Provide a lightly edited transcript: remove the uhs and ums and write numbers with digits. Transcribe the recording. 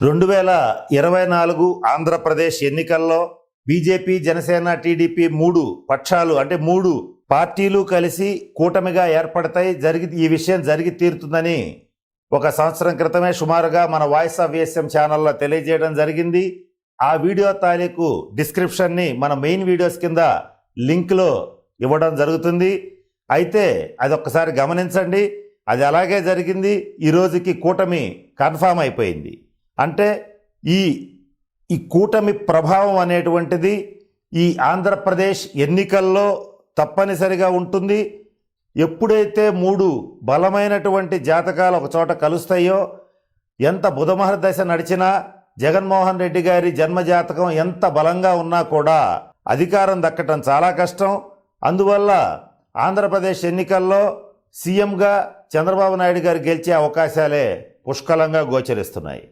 2024 ఆంధ్రప్రదేశ్ ఎన్నికల్లో BJP, Janasena, TDP మూడు పక్షాలు అంటే మూడు పార్టీలు కలిసి కూటమిగా ఏర్పడతాయి. ఈ విషయం జరిగి తీరుతుందని ఒక సంవత్సరం క్రితమే సుమారుగా మన వాయిస్ ఆఫ్ విఎస్ఎం ఛానల్లో తెలియజేయడం జరిగింది. ఆ వీడియో తాలూకు డిస్క్రిప్షన్ని మన మెయిన్ వీడియోస్ కింద లింక్లో ఇవ్వడం జరుగుతుంది. అయితే అది ఒక్కసారి గమనించండి. అది అలాగే జరిగింది. ఈ రోజుకి కూటమి కన్ఫామ్ అయిపోయింది. అంటే ఈ కూటమి ప్రభావం అనేటువంటిది ఈ ఆంధ్రప్రదేశ్ ఎన్నికల్లో తప్పనిసరిగా ఉంటుంది. ఎప్పుడైతే మూడు బలమైనటువంటి జాతకాలు ఒక చోట కలుస్తాయో, ఎంత బుధమహర దశ నడిచినా, జగన్మోహన్ రెడ్డి గారి జన్మజాతకం ఎంత బలంగా ఉన్నా కూడా అధికారం దక్కటం చాలా కష్టం. అందువల్ల ఆంధ్రప్రదేశ్ ఎన్నికల్లో సీఎంగా చంద్రబాబు నాయుడు గారు గెలిచే అవకాశాలే పుష్కలంగా గోచరిస్తున్నాయి.